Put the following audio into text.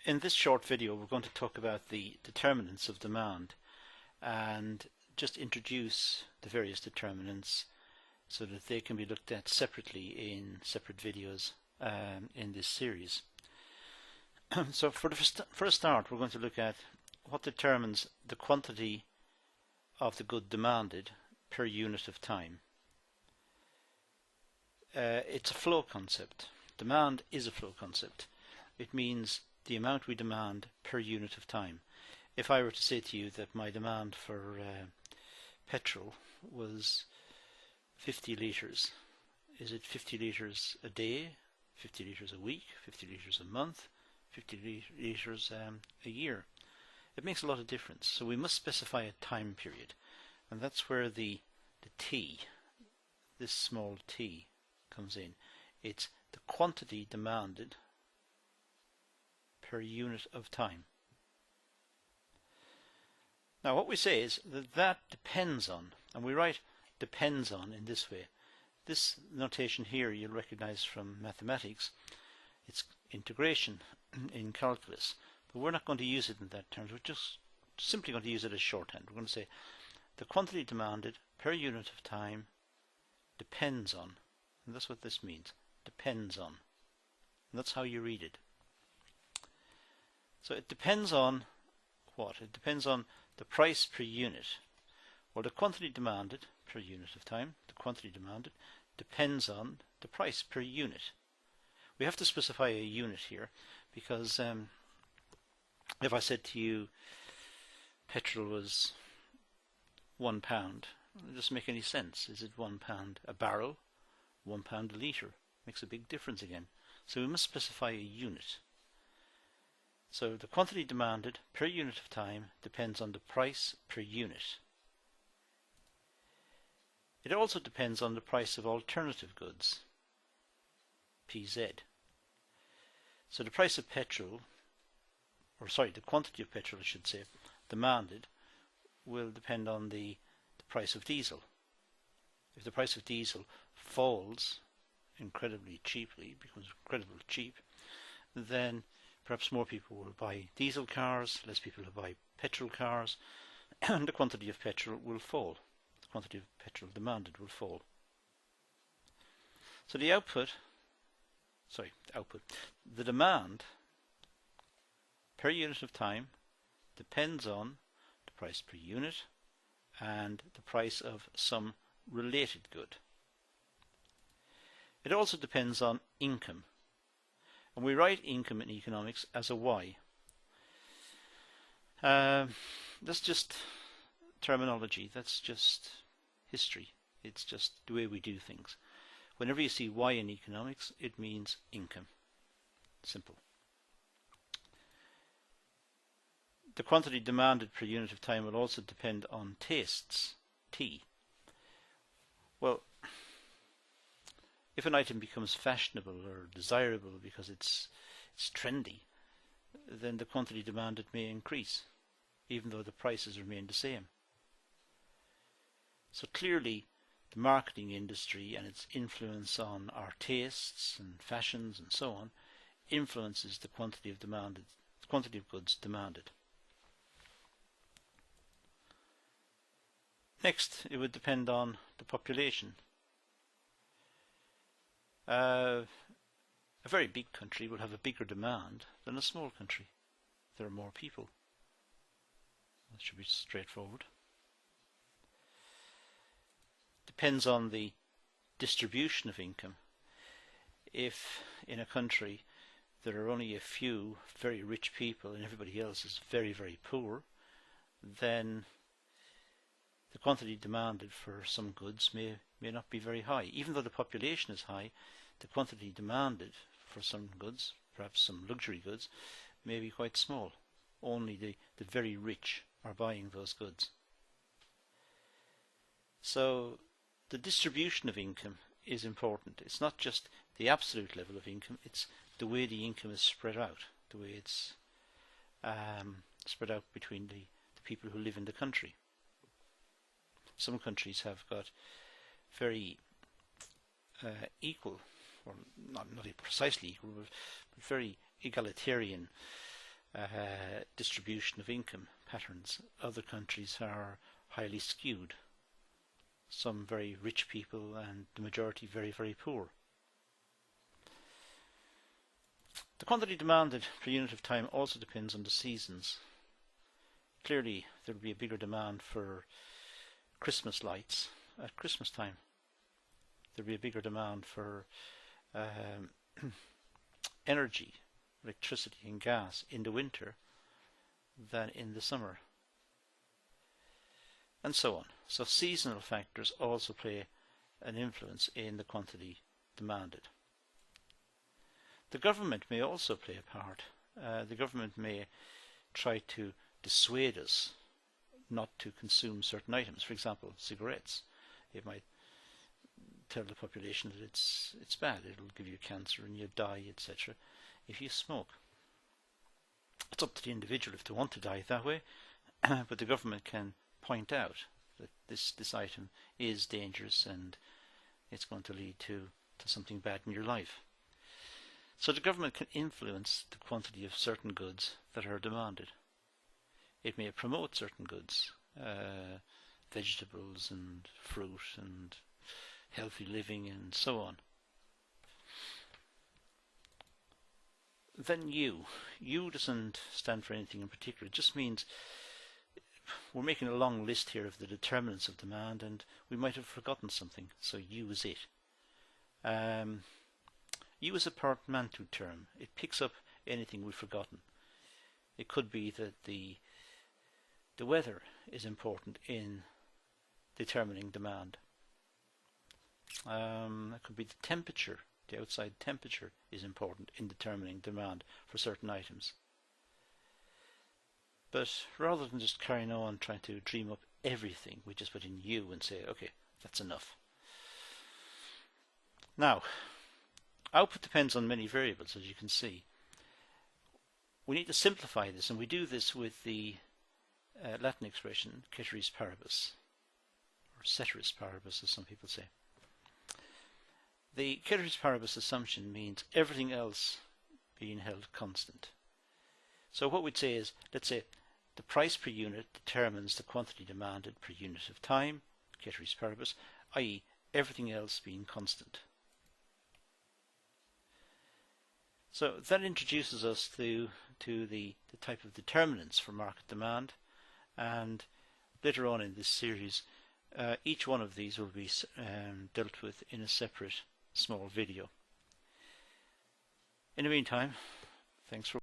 In this short video, we're going to talk about the determinants of demand and just introduce the various determinants so that they can be looked at separately in separate videos in this series. So for a start, we're going to look at what determines the quantity of the good demanded per unit of time. It's a flow concept. Demand is a flow concept. It means the amount we demand per unit of time. If I were to say to you that my demand for petrol was 50 litres, is it 50 litres a day, 50 litres a week, 50 litres a month, 50 litres a year? It makes a lot of difference. So we must specify a time period, and that's where the T, this small t, comes in. It's the quantity demanded per unit of time. Now what we say is that depends on, and we write depends on in this way. This notation here you'll recognize from mathematics. It's integration in calculus, but we're not going to use it in that terms. We're just simply going to use it as shorthand. We're going to say the quantity demanded per unit of time depends on, and that's what this means, depends on. And that's how you read it. So it depends on what? It depends on the price per unit, or the quantity demanded per unit of time. The quantity demanded depends on the price per unit. We have to specify a unit here because if I said to you petrol was £1, it doesn't make any sense. Is it £1 a barrel? £1 a litre? Makes a big difference again. So we must specify a unit. So the quantity demanded per unit of time depends on the price per unit. It also depends on the price of alternative goods, PZ. So the price of petrol, or sorry, the quantity of petrol I should say, demanded will depend on the price of diesel. If the price of diesel falls incredibly cheaply, becomes incredibly cheap, then perhaps more people will buy diesel cars, less people will buy petrol cars, and the quantity of petrol will fall. The quantity of petrol demanded will fall. So the the demand per unit of time depends on the price per unit and the price of some related good. It also depends on income. And we write income in economics as a Y. That's just terminology. That's just history. It's just the way we do things. Whenever you see Y in economics, it means income. Simple. The quantity demanded per unit of time will also depend on tastes, T. Well, if an item becomes fashionable or desirable because it's trendy, then the quantity demanded may increase, even though the prices remain the same. So clearly, the marketing industry and its influence on our tastes and fashions and so on influences the quantity of goods demanded. Next, it would depend on the population. A very big country will have a bigger demand than a small country. There are more people. That should be straightforward. Depends on the distribution of income. If in a country there are only a few very rich people and everybody else is very, very poor, then the quantity demanded for some goods may not be very high. Even though the population is high, the quantity demanded for some goods, perhaps some luxury goods, may be quite small. Only the very rich are buying those goods. So the distribution of income is important. It's not just the absolute level of income, it's the way the income is spread out, the way it's spread out between the people who live in the country. Some countries have got very equal, or not precisely equal, but very egalitarian distribution of income patterns. Other countries are highly skewed. Some very rich people and the majority very, very poor. The quantity demanded per unit of time also depends on the seasons. Clearly, there will be a bigger demand for Christmas lights at Christmas time. There will be a bigger demand for energy, electricity and gas in the winter than in the summer, and so on. So seasonal factors also play an influence in the quantity demanded. The government may also play a part. The government may try to dissuade us not to consume certain items. For example, cigarettes. It might tell the population that it's bad. It'll give you cancer and you die, etc. if you smoke. It's up to the individual if they want to die that way, but the government can point out that this item is dangerous and it's going to lead to something bad in your life. So the government can influence the quantity of certain goods that are demanded. It may promote certain goods, vegetables and fruit and healthy living and so on. Then you doesn't stand for anything in particular. It just means we're making a long list here of the determinants of demand and we might have forgotten something, so you is it. You is a portmanteau term. It picks up anything we've forgotten. It could be that the weather is important in determining demand. It could be the temperature. The outside temperature is important in determining demand for certain items. But rather than just carrying on trying to dream up everything, we just put in you and say, okay, that's enough. Now, output depends on many variables, as you can see. We need to simplify this, and we do this with the Latin expression ceteris paribus, or ceteris paribus as some people say. The ceteris paribus assumption means everything else being held constant. So what we'd say is, let's say the price per unit determines the quantity demanded per unit of time, ceteris paribus, i.e. everything else being constant. So that introduces us to the type of determinants for market demand, and later on in this series each one of these will be dealt with in a separate small video. In the meantime, thanks for